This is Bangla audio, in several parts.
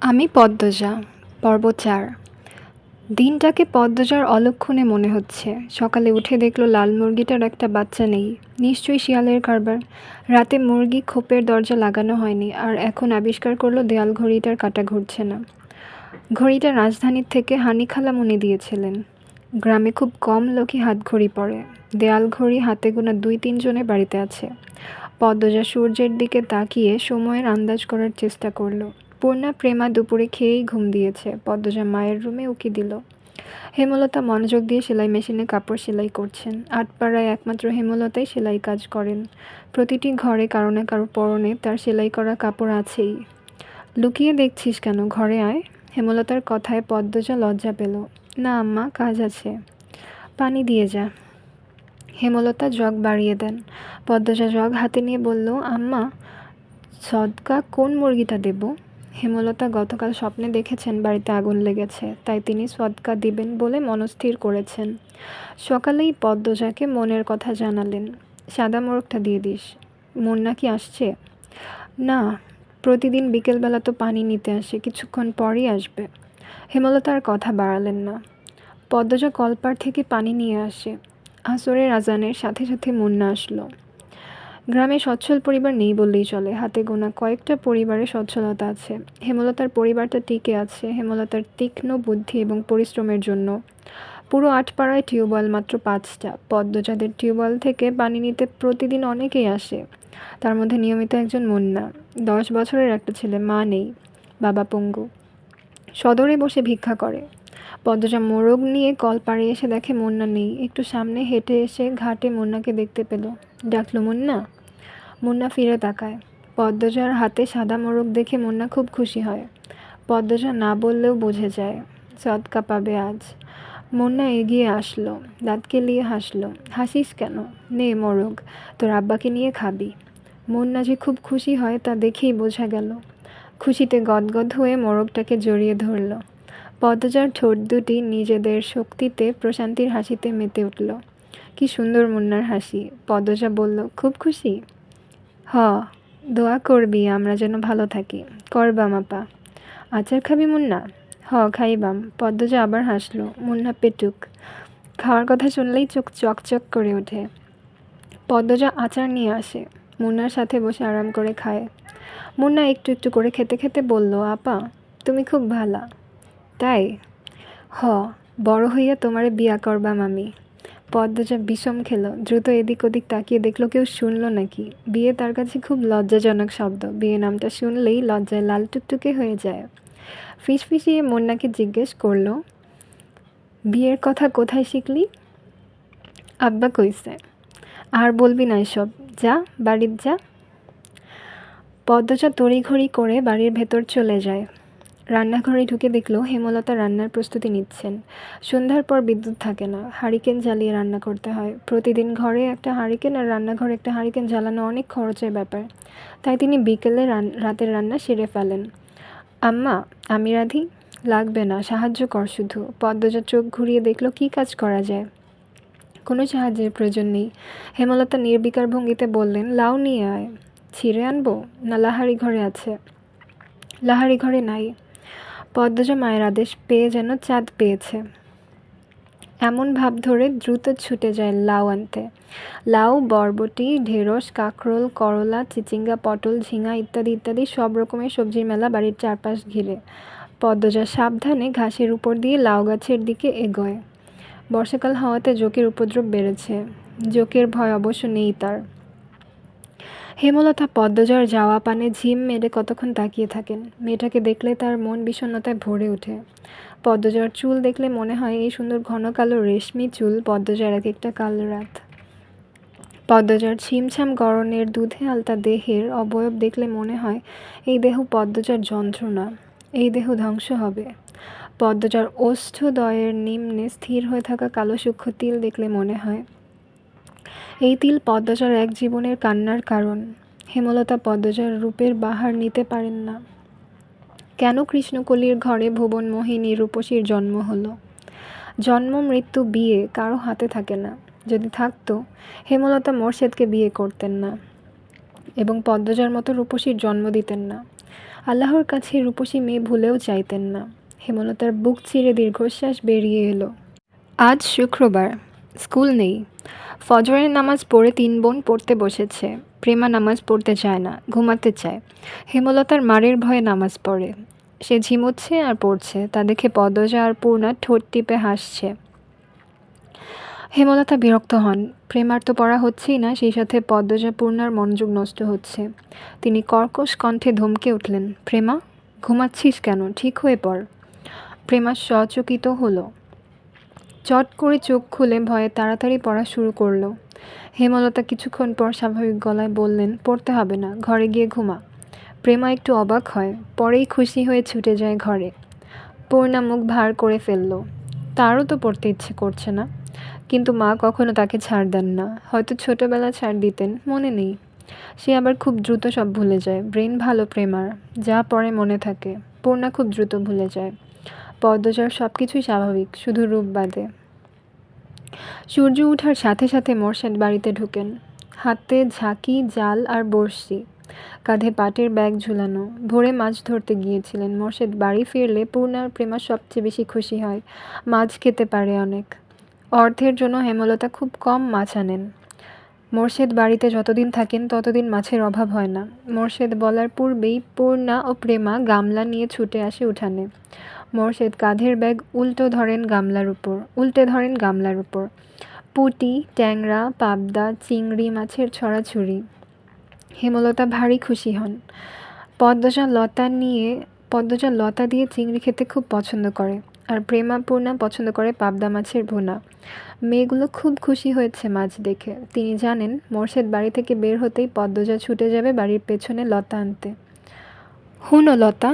আমি পদ্মজা, পর্ব ৪। দিনটাকে পদ্মজার অলক্ষণে মনে হচ্ছে। সকালে উঠে দেখলো লাল মুরগিটার একটা বাচ্চা নেই। নিশ্চয়ই শিয়ালের কারবার। রাতে মুরগি খোপের দরজা লাগানো হয়নি, আর এখন আবিষ্কার করলো দেয়াল ঘড়িটার কাঁটা ঘুরছে না। ঘড়িটা রাজধানীর থেকে হানি খালামুনি দিয়েছিলেন। গ্রামে খুব কম লোকই হাতঘড়ি পরে। দেয়াল ঘড়ি হাতে গোনা ২-৩ জনের বাড়িতে আছে। পদ্মজা সূর্যের দিকে তাকিয়ে সময়ের আন্দাজ করার চেষ্টা করলো। পূর্ণা প্রেমা দুপুরে খেয়েই ঘুম দিয়েছে। পদ্মজা মায়ের রুমে উকি দিল। হেমলতা মনোযোগ দিয়ে সেলাই মেশিনে কাপড় সেলাই করছেন। আটপাড়ায় একমাত্র হেমলতাই সেলাই কাজ করেন। প্রতিটি ঘরে কারো না কারো পরনে তার সেলাই করা কাপড় আছেই। লুকিয়ে দেখছিস কেন, ঘরে আয়। হেমলতার কথায় পদ্মজা লজ্জা পেল। না আম্মা, কাজ আছে। পানি দিয়ে যা। হেমলতা জগ বাড়িয়ে দেন। পদ্মজা জগ হাতে নিয়ে বলল, আম্মা, সদকা কোন মুরগিটা দেব? হেমলতা গতকাল স্বপ্নে দেখেছেন বাড়িতে আগুন লেগেছে, তাই তিনি সদকা দিবেন বলে মনস্থির করেছেন। সকালেই পদ্মজাকে মনের কথা জানালেন। সাদা মোরগটা দিয়ে দিস। মুন্না কি আসছে? না, প্রতিদিন বিকেলবেলা তো পানি নিতে আসে, কিছুক্ষণ পরই আসবে। হেমলতা আর কথা বাড়ালেন না। পদ্মজা কলপাড় থেকে পানি নিয়ে আসে। আসরের আজানের সাথে সাথে মুন্না আসলো। গ্রামে সচ্ছল পরিবার নেই বললেই চলে। হাতে গোনা কয়েকটা পরিবারে সচ্ছলতা আছে। হেমলতার পরিবারটা টিকে আছে হেমলতার তীক্ষ্ণ বুদ্ধি এবং পরিশ্রমের জন্য। পুরো আটপাড়ায় টিউবওয়েল মাত্র ৫টা। পদ্মজাদের টিউবওয়েল থেকে পানি নিতে প্রতিদিন অনেকেই আসে। তার মধ্যে নিয়মিত একজন মুন্না। ১০ বছরের একটা ছেলে, মা নেই, বাবা পঙ্গু। সদরে বসে ভিক্ষা করে। পদ্মজা মোরগ নিয়ে কল পাড়ে এসে দেখে মুন্না নেই। একটু সামনে হেঁটে এসে ঘাটে মুন্নাকে দেখতে পেল। ডাকলো, মুন্না। মুন্না ফিরে তাকায়। পদ্মজার হাতে সাদা মোরগ দেখে মুন্না খুব খুশি হয়। পদ্মজা না বললেও বুঝে যায় সদকা পাবে আজ। মুন্না এগিয়ে আসলো, দাঁত কেলিয়ে হাসলো। হাসিস কেন? নে মোরগ, তোর আব্বাকে নিয়ে খাবি। মুন্না যে খুব খুশি হয় তা দেখেই বোঝা গেল। খুশিতে গদগদ হয়ে মোরগটাকে জড়িয়ে ধরল। পদ্মজার ঠোঁট দুটি নিজেদের শক্তিতে প্রশান্তির হাসিতে মেতে উঠল। কি সুন্দর মুন্নার হাসি। পদ্মজা বলল, খুব খুশি? হ, দোয়া করবি আমরা যেন ভালো থাকি। করবাম আপা। আচার খাবি মুন্না? হ, খাইবাম। পদ্মজা আবার হাসলো। মুন্না পেটুক। খাওয়ার কথা শুনলেই চোখ চকচক করে ওঠে। পদ্মজা আচার নিয়ে আসে। মুন্নার সাথে বসে আরাম করে খায়। মুন্না একটু একটু করে খেতে খেতে বলল, আপা, তুমি খুব ভালা। তাই? হ, বড় হইয়া তোমারে বিয়া করবাম আমি। পদ্মজা বিষম খেল। দ্রুত এদিক ওদিক তাকিয়ে দেখলো কেউ শুনলো নাকি। বিয়ে তার কাছে খুব লজ্জাজনক শব্দ। বিয়ে নামটা শুনলেই লজ্জায় লাল টুকটুকে হয়ে যায়। ফিসফিসিয়ে মুন্নাকে জিজ্ঞেস করলো, বিয়ের কথা কোথায় শিখলি? আব্বা কইছে। আর বলবি না এসব, যা বাড়ির যা। পদ্মজা তড়িঘড়ি করে বাড়ির ভেতর চলে যায়। রান্নাঘরে ঢুকে দেখলো হেমলতা রান্নার প্রস্তুতি নিচ্ছেন। সন্ধ্যার পর বিদ্যুৎ থাকে না, হারিকেন জ্বালিয়ে রান্না করতে হয়। প্রতিদিন ঘরে একটা হারিকেন আর রান্নাঘরে একটা হারিকেন জ্বালানো অনেক খরচের ব্যাপার। তাই তিনি বিকেলে রাতের রান্না সেরে ফেলেন। আম্মা, আমি রাঁধি? লাগবে না, সাহায্য কর শুধু। পদ্মজা চোখ ঘুরিয়ে দেখলো কি কাজ করা যায়। কোনো সাহায্যের প্রয়োজন নেই। হেমলতা নির্বিকার ভঙ্গিতে বললেন, লাউ নিয়ে আয়। ছিঁড়ে আনবো? না লাহারি ঘরে আছে? লাহারি ঘরে নাই। পদ্মজা মায়ের আদেশ পেয়ে যেন চাঁদ পেয়েছে এমন ভাব ধরে দ্রুত ছুটে যায় লাউ আনতে। লাউ, বরবটি, ঢেঁড়স, কাঁকরোল, করলা, চিচিঙ্গা, পটল, ঝিঙা ইত্যাদি ইত্যাদি সব রকমের সবজির মেলা বাড়ির চারপাশ ঘিরে। পদ্মজা সাবধানে ঘাসের উপর দিয়ে লাউ গাছের দিকে এগোয়। বর্ষাকাল হওয়াতে জোঁকের উপদ্রব বেড়েছে। জোঁকের ভয় অবশ্য নেই তার। হেমলতা পদ্মজার যাওয়া পানে ঝিম মেরে কতক্ষণ তাকিয়ে থাকেন। মেয়েটাকে দেখলে তার মন বিষণ্ণতায় ভরে ওঠে। পদ্মজার চুল দেখলে মনে হয় এই সুন্দর ঘন কালো রেশমি চুল পদ্মজার এক একটা কাল রাত। পদ্মজার ছিমছাম গড়নের দুধে আলতা দেহের অবয়ব দেখলে মনে হয় এই দেহ পদ্মজার যন্ত্রণা, এই দেহ ধ্বংস হবে। পদ্মজার ওষ্ঠদ্বয়ের নিম্নে স্থির হয়ে থাকা কালো সূক্ষ্ম তিল দেখলে মনে হয় এই তিল পদ্মজার এক জীবনের কান্নার কারণ। হেমলতা পদ্মজার রূপের বাহার নিতে পারেন না। কেন কৃষ্ণকলির ঘরে ভুবন মোহিনী রূপসীর জন্ম হলো? জন্ম, মৃত্যু, বিয়ে কারো হাতে থাকে না। যদি থাকতো, হেমলতা মোর্শেদকে বিয়ে করতেন না এবং পদ্মজার মতো রূপসীর জন্ম দিতেন না। আল্লাহর কাছে রূপসী মেয়ে ভুলেও চাইতেন না। হেমলতার বুক চিরে দীর্ঘশ্বাস বেরিয়ে এলো। আজ শুক্রবার, স্কুল নেই। ফজরের নামাজ পড়ে ৩ বোন পড়তে বসেছে। প্রেমা নামাজ পড়তে চায় না, ঘুমাতে চায়। হেমলতার মারের ভয়ে নামাজ পড়ে। সে ঝিমুচ্ছে আর পড়ছে, তা দেখে পদ্মজা আর পূর্ণা ঠোঁট টিপে হাসছে। হেমলতা বিরক্ত হন। প্রেমার তো পড়া হচ্ছেই না, সেই সাথে পদ্মজা পূর্ণার মনোযোগ নষ্ট হচ্ছে। তিনি কর্কশ কণ্ঠে ধমকে উঠলেন, প্রেমা, ঘুমাচ্ছিস কেন? ঠিক হয়ে পড়। প্রেমা সচকিত হলো। চট করে চোখ খুলে ভয়ে তাড়াতাড়ি পড়া শুরু করলো। হেমলতা কিছুক্ষণ পর স্বাভাবিক গলায় বললেন, পড়তে হবে না, ঘরে গিয়ে ঘুমা। প্রেমা একটু অবাক হয়, পরেই খুশি হয়ে ছুটে যায় ঘরে। পূর্ণা মুখ ভার করে ফেলল। তারও তো পড়তে ইচ্ছে করছে না, কিন্তু মা কখনো তাকে ছাড় দেন না। হয়তো ছোটবেলা ছাড় দিতেন, মনে নেই। সে আবার খুব দ্রুত সব ভুলে যায়। ব্রেন ভালো প্রেমার, যা পড়ে মনে থাকে। পূর্ণা খুব দ্রুত ভুলে যায়। পদ্মজার সব কিছুই স্বাভাবিক, শুধু রূপ বাদে। সূর্য ওঠার সাথে সাথে মোরশেদ বাড়িতে ঢুকেন। হাতে ঝাঁকি, জাল আর বড়শি, কাঁধে পাটের ব্যাগ ঝুলানো। ভোরে মাছ ধরতে গিয়েছিলেন। মোরশেদ বাড়ি ফিরলে পূর্ণা আর প্রেমা সবচেয়ে বেশি খুশি হয়। মাছ খেতে পারে অনেক। অর্থের জন্য হেমলতা খুব কম মাছ আনেন। মোরশেদ বাড়িতে যতদিন থাকেন ততদিন মাছের অভাব হয় না। মোরশেদ বলার পূর্বেই পূর্ণা ও প্রেমা গামলা নিয়ে ছুটে আসে উঠানে। মোরশেদ কাঁধের ব্যাগ উল্টে ধরেন গামলার উপর। পুঁটি, ট্যাংরা, পাবদা, চিংড়ি মাছের ছড়াছড়ি। হেমলতা ভারী খুশি হন। পদ্মজা লতা দিয়ে চিংড়ি খেতে খুব পছন্দ করে, আর প্রেমা পূর্ণা পছন্দ করে পাবদা মাছের ভুনা। মেয়েগুলো খুব খুশি হয়েছে মাছ দেখে। তিনি জানেন মোরশেদ বাড়ি থেকে বের হতেই পদ্মজা ছুটে যাবে বাড়ির পেছনে লতা আনতে। হুনো লতা,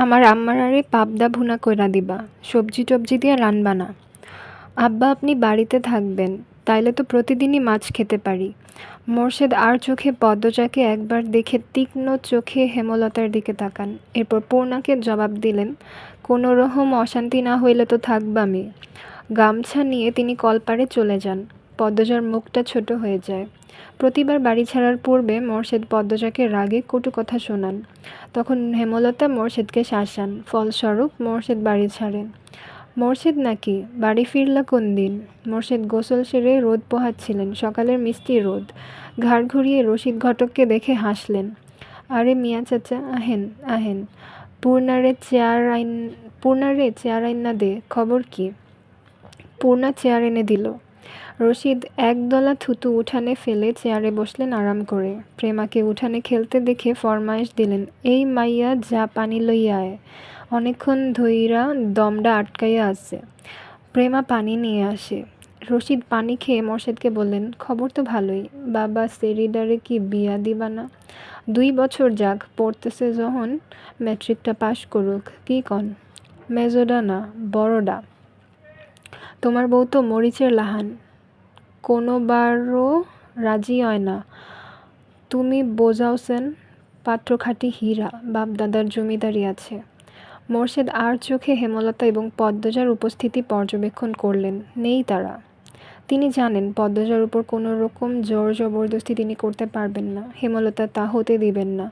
আমার আম্মার আরে পাবদা ভুনা কইরা দিবা, সবজি টবজি দিয়ে রানবা না। আব্বা আপনি বাড়িতে থাকবেন, তাইলে তো প্রতিদিনই মাছ খেতে পারি। মোরশেদ আর চোখে পদ্মজাকে একবার দেখে তীক্ষ্ণ চোখে হেমলতার দিকে তাকান। এরপর পূর্ণাকে জবাব দিলেন, কোনো রকম অশান্তি না হইলে তো থাকবামি। গামছা নিয়ে তিনি কলপাড়ে চলে যান। পদ্মজার মুখটা ছোট হয়ে যায়। প্রতিবার বাড়ি ছাড়ার পূর্বে মোরশেদ পদ্মজাকে রাগে কটু কথা শোনান। তখন হেমলতা মোরশেদকে শাসান। ফলস্বরূপ মোরশেদ বাড়ি ছাড়েন। মোরশেদ নাকি বাড়ি ফিরলা কোন দিন? মোরশেদ গোসল সেরে রোদ পোহাচ্ছিলেন, সকালের মিষ্টি রোদ। ঘাড় ঘুরিয়ে রশিদ ঘটককে দেখে হাসলেন। আরে মিয়া চাচা, আহেন আহেন। পূর্ণারে চেয়ার আইনা দে, খবর কি? পূর্ণা চেয়ার এনে দিল। রশিদ একদলা থুতু উঠানে ফেলে চেয়ারে বসলেন আরাম করে। প্রেমাকে উঠানে খেলতে দেখে ফরমায়েশ দিলেন, এই মাইয়া যা পানি লইয়া আয়, অনেকক্ষণ ধইরা দমডা আটকাইয়া আছে। প্রেমা পানি নিয়ে আসে। রশিদ পানি খেয়ে মোরশেদকে বললেন, খবর তো ভালোই, বাবা সেরিডারে কি বিয়া দিবা না? 2 বছর যাক, পড়তেছে যখন, ম্যাট্রিকটা পাশ করুক, কি কন? মেজোডা না, বড়ডা। তোমার বউ তো মরিচের লাহান, কোনোবারও রাজি হয় না। তুমি বোঝাওছেন, পাত্র খাঁটি হীরা, বাপ দাদার জমিদারি আছে। মোরশেদ আর চোখে হেমলতা এবং পদ্মজার উপস্থিতি পর্যবেক্ষণ করলেন। নেই তারা। তিনি জানেন পদ্মজার উপর কোনো রকম জোর জবরদস্তি তিনি করতে পারবেন না। হেমলতা তা হতে দিবেন না।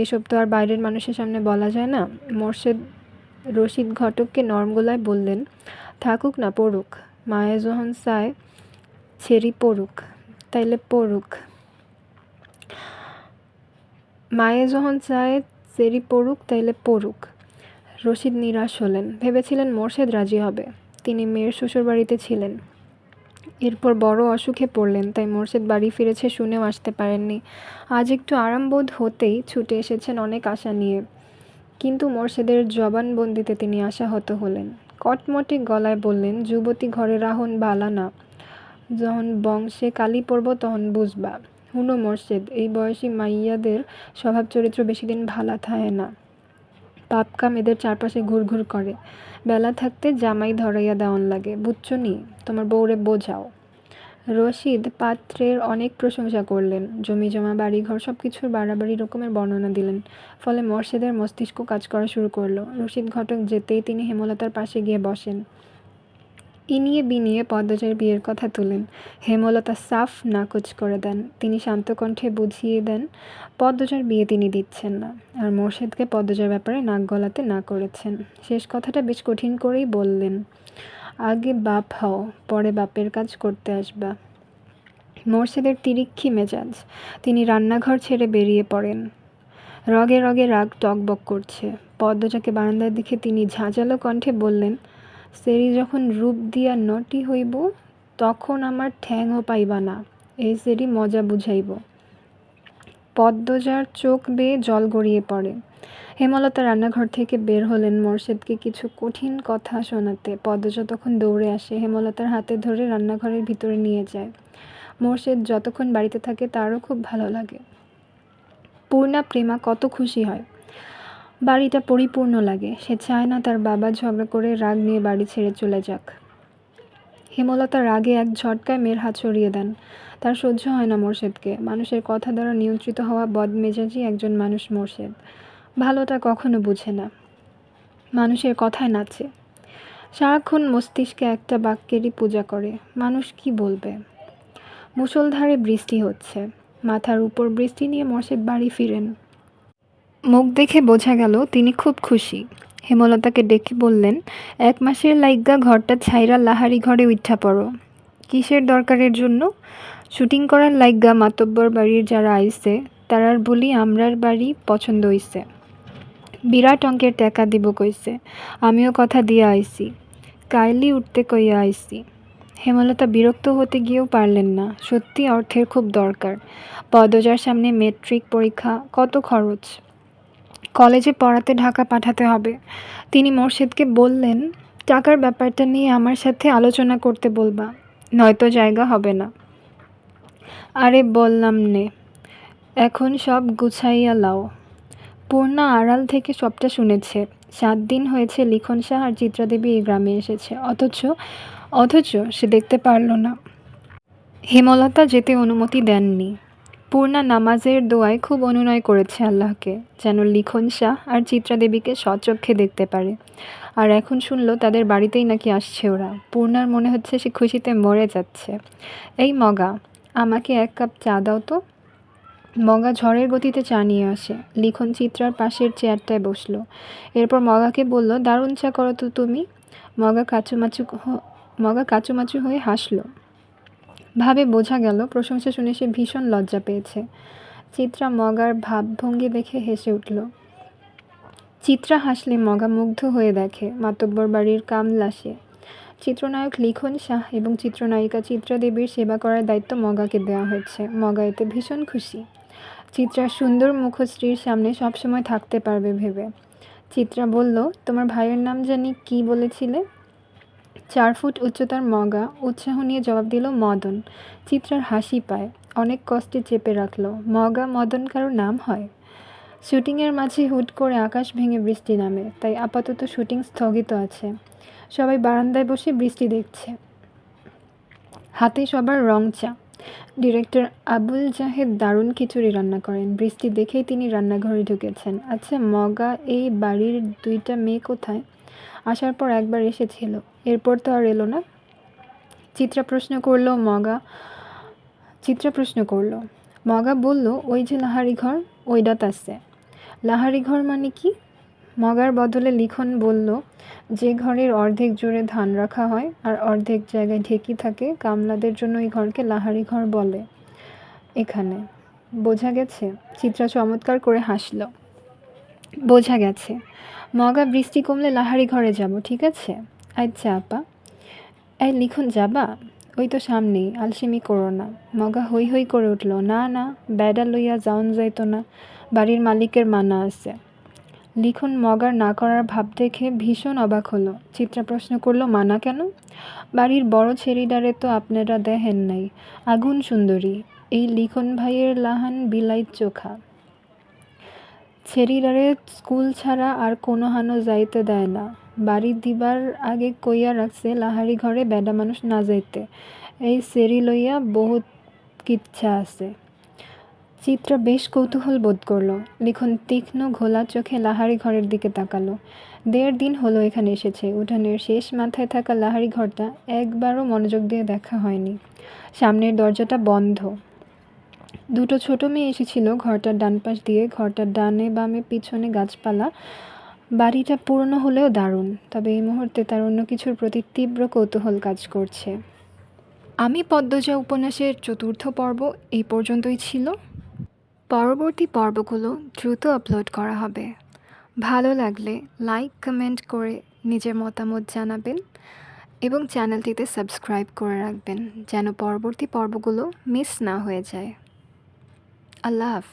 এসব তো আর বাইরের মানুষের সামনে বলা যায় না। মোরশেদ রশিদ ঘটককে নরম গলায় বললেন, থাকুক না, পড়ুক। মায়ে যখন চায় ছেড়ি পড়ুক, তাইলে পড়ুক। মায়ে যখন চায় চেরি পড়ুক, তাইলে পড়ুক। রশিদ নিরাশ হলেন। ভেবেছিলেন মোরশেদ রাজি হবে। তিনি মেয়ের শ্বশুরবাড়িতে ছিলেন। এরপর বড় অসুখে পড়লেন, তাই মোরশেদ বাড়ি ফিরেছে শুনেও আসতে পারেননি। আজ একটু আরাম বোধ হতেই ছুটে এসেছেন অনেক আশা নিয়ে। কিন্তু মোরশেদের জবানবন্দিতে তিনি আশাহত হলেন। কটমটে গলায় বললেন, যুবতী ঘরে রাহন বালা না, যখন বংশে কালি পড়ব তখন বুঝবা। হুনো মোরশেদ, এই বয়সী মাইয়াদের স্বভাব চরিত্র বেশি দিন ভালা থাহে না। পাপকাম এদের চারপাশে ঘুরঘুর করে। বেলা থাকতে জামাই ধরাইয়া দেওয়ান লাগে, বুঝছো নি? তোমার বউরে বোঝাও। রশিদ পাত্রের অনেক প্রশংসা করলেন। জমিজমা, বাড়িঘর সব কিছুর বাড়াবাড়ি রকমের বর্ণনা দিলেন। ফলে মোরশেদের মস্তিষ্ক কাজ করা শুরু করলো। রশিদ ঘটক যেতেই তিনি হেমলতার পাশে গিয়ে বসেন। ইনিয়ে বিনিয়ে পদ্মজার বিয়ের কথা তোলেন। হেমলতা সাফ নাকচ করে দেন। তিনি শান্ত কণ্ঠে বুঝিয়ে দেন পদ্মজার বিয়ে তিনি দিচ্ছেন না, আর মোর্শেদকে পদ্মজার ব্যাপারে নাক গলাতে না করেছেন। শেষ কথাটা বেশ কঠিন করেই বললেন, আগে বাপ হও, পরে বাপের কাজ করতে আসবা। মোর্শেদের তিরিক্ষি মেজাজ। তিনি রান্নাঘর ছেড়ে বেরিয়ে পড়েন। রগে রগে রাগ টগবগ করছে। পদ্মজাকে বারান্দার দিকে তিনি ঝাঁঝালো কণ্ঠে বললেন, সেরি যখন রূপ দিয়া নটি হইব, তখন আমার ঠ্যাংও পাইবা না, এই সেরি মজা বুঝাইব। পদ্মজার চোখ বেয়ে জল গড়িয়ে পড়ে। হেমলতা রান্নাঘর থেকে বের হলেন মোর্শেদকে কিছু কঠিন কথা শোনাতে। পদ্মজা তখন দৌড়ে আসে, হেমলতার হাতে ধরে রান্নাঘরের ভিতরে নিয়ে যায়। মোর্শেদ যতক্ষণ বাড়িতে থাকে তারও খুব ভালো লাগে। পূর্ণা প্রেমা কত খুশি হয়, বাড়িটা পরিপূর্ণ লাগে। সে চায় না তার বাবা ঝগড়া করে রাগ নিয়ে বাড়ি ছেড়ে চলে যাক। হেমলতা রাগে এক ঝটকায় মেয়ের হাত সরিয়ে দেন। তার সহ্য হয় না মোর্শেদকে। মানুষের কথা দ্বারা নিয়ন্ত্রিত হওয়া বদমেজাজি একজন মানুষ মোর্শেদ। ভালোটা কখনো বুঝে না, মানুষের কথায় নাচে। সারাক্ষণ মস্তিষ্কে একটা বাক্যেরই পূজা করে, মানুষ কি বলবে। মুষলধারে বৃষ্টি হচ্ছে। মাথার উপর বৃষ্টি নিয়ে মোর্শেদ বাড়ি ফিরেন। মুখ দেখে বোঝা গেল তিনি খুব খুশি। হেমলতাকে ডেকে বললেন, 1 মাসের লাইগ্গা ঘরটা ছাইরা লাহারি ঘরে উঠা পড়ো। কিসের দরকারের জন্য? শুটিং করার লাইগ্গা মাতব্বর বাড়ির যারা আইছে তারার বলি আমরার বাড়ি পছন্দ হইছে। বিরাট অঙ্কের টাকা দিব কইছে। আমিও কথা দিয়ে আইছি, কাইলি উঠতে কইয়া আইছি। হেমলতা বিরক্ত হতে গিয়েও পারলেন না। সত্যি অর্থের খুব দরকার। পদ্মজার সামনে মেট্রিক পরীক্ষা, কত খরচ। কলেজে পড়াতে ঢাকা পাঠাতে হবে। তিনি মোর্শেদকে বললেন, টাকার ব্যাপারটা নিয়ে আমার সাথে আলোচনা করতে বলবা, নয়তো জায়গা হবে না। আরে বললাম নে, এখন সব গুছাইয়া লাও। পূর্ণা আড়াল থেকে সবটা শুনেছে। 7 দিন হয়েছে লিখন শাহ আর চিত্রাদেবী এই গ্রামে এসেছে, অথচ সে দেখতে পারল না। হেমলতা যেতে অনুমতি দেননি। পূর্ণা নামাজের দোয়ায় খুব অনুনয় করেছে আল্লাহকে, যেন লিখন শাহ আর চিত্রাদেবীকে স্বচক্ষে দেখতে পারে। আর এখন শুনল তাদের বাড়িতেই নাকি আসছে ওরা। পূর্ণার মনে হচ্ছে সে খুশিতে মরে যাচ্ছে। এই মগা, আমাকে 1 কাপ চা দাও তো। মগা ঝড়ের গতিতে চা নিয়ে আসে। লিখন চিত্রার পাশের চেয়ারটায় বসলো। এরপর মগাকে বলল, দারুণ চা করো তো তুমি। মগা কাচুমাচু হয়ে হাসল। ভাবে বোঝা গেল প্রশংসা শুনে সে ভীষণ লজ্জা পেয়েছে। চিত্রা মগার ভাবভঙ্গি দেখে হেসে উঠল। চিত্রা হাসলে মগা মুগ্ধ হয়ে দেখে মাতব্বর বাড়ির কামলা সে। চিত্রনায়ক লিখন শাহ এবং চিত্রনায়িকা চিত্রাদেবীর সেবা করার দায়িত্ব মগাকে দেওয়া হয়েছে। মগা এতে ভীষণ খুশি। চিত্রার সুন্দর মুখশ্রীর সামনে সবসময় থাকতে পারবে ভেবে। চিত্রা বলল, তোমার ভাইয়ের নাম জানি কি বলেছিলে? 4 ফুট উচ্চতার মগা উৎসাহ নিয়ে জবাব দিল, মদন। চিত্রার হাসি পায়, অনেক কষ্টে চেপে রাখল। মগা মদন কারো নাম হয়? শুটিংয়ের মাঝে হুট করে আকাশ ভেঙে বৃষ্টি নামে, তাই আপাতত শুটিং স্থগিত আছে। সবাই বারান্দায় বসে বৃষ্টি দেখছে। হাতে সবার রং চা। ডিরেক্টর আবুল জাহেদ দারুণ খিচুড়ি রান্না করেন। বৃষ্টি দেখেই তিনি রান্নাঘরে ঢুকেছেন। আচ্ছা মগা, এই বাড়ির 2টা মেয়ে কোথায়? আসার পর একবার এসেছিল, এরপর তো আর এলো না। চিত্রা প্রশ্ন করল। মগা বলল, ওই যে লাহারি ঘর, ওইডাত আছে। লাহারি ঘর মানে কি? মগার বদলে লিখন বলল, যে ঘরের অর্ধেক জুড়ে ধান রাখা হয় আর অর্ধেক জায়গায় ঢেকি থাকে, কামলাদের জন্য এই ঘরকে লাহারি ঘর বলে। এখানে বোঝা গেছে? চিত্রা চমৎকার করে হাসল। বোঝা গেছে। মগা, বৃষ্টি কমলে লাহারি ঘরে যাব, ঠিক আছে? আচ্ছা আপা। এই লিখন, যাবা? ওই তো সামনেই, আলসেমি করো না। মগা হৈ হৈ করে উঠল, না না, ব্যাডা লইয়া যাওন যাইতো না, বাড়ির মালিকের মানা আছে। লিখন মগার না করার ভাব দেখে ভীষণ অবাক হলো। চিত্রা প্রশ্ন করল, মানা কেন? বাড়ির বড় ছেড়িডারে তো আপনারা দেখেন নাই, আগুন সুন্দরী। এই লিখন ভাইয়ের লাহান বিলাইত চোখা। ছেড়িডারে স্কুল ছাড়া আর কোনো হানো যাইতে দেয় না। বাড়ি দিবার আগে কইয়া রাখছে লাহারি ঘরে বেডা মানুষ না যাইতে। এই সেরি লইয়া বহুত কিচ্ছা আছে। চিত্রা বেশ কৌতূহল বোধ করলো। লিখন তীক্ষ্ণ ঘোলা চোখে লাহারি ঘরের দিকে তাকালো। ১.৫ দিন হলো এখানে এসেছে। উঠানের শেষ মাথায় থাকা লাহারি ঘরটা একবারও মনোযোগ দিয়ে দেখা হয়নি। সামনের দরজাটা বন্ধ। দুটো ছোট মেয়ে এসেছিল ঘরটার ডান পাশ দিয়ে। ঘরটার ডানে বামে পিছনে গাছপালা। বাড়িটা পুরনো হলেও দারুণ। তবে এই মুহূর্তে তার অন্য কিছুর প্রতি তীব্র কৌতূহল কাজ করছে। আমি পদ্মজা উপন্যাসের ৪র্থ পর্ব এই পর্যন্তই ছিল। পরবর্তী পর্বগুলো দ্রুত আপলোড করা হবে। ভালো লাগলে লাইক কমেন্ট করে নিজের মতামত জানাবেন এবং চ্যানেলটিতে সাবস্ক্রাইব করে রাখবেন যেন পরবর্তী পর্বগুলো মিস না হয়ে যায়। আল্লাহ হাফেজ।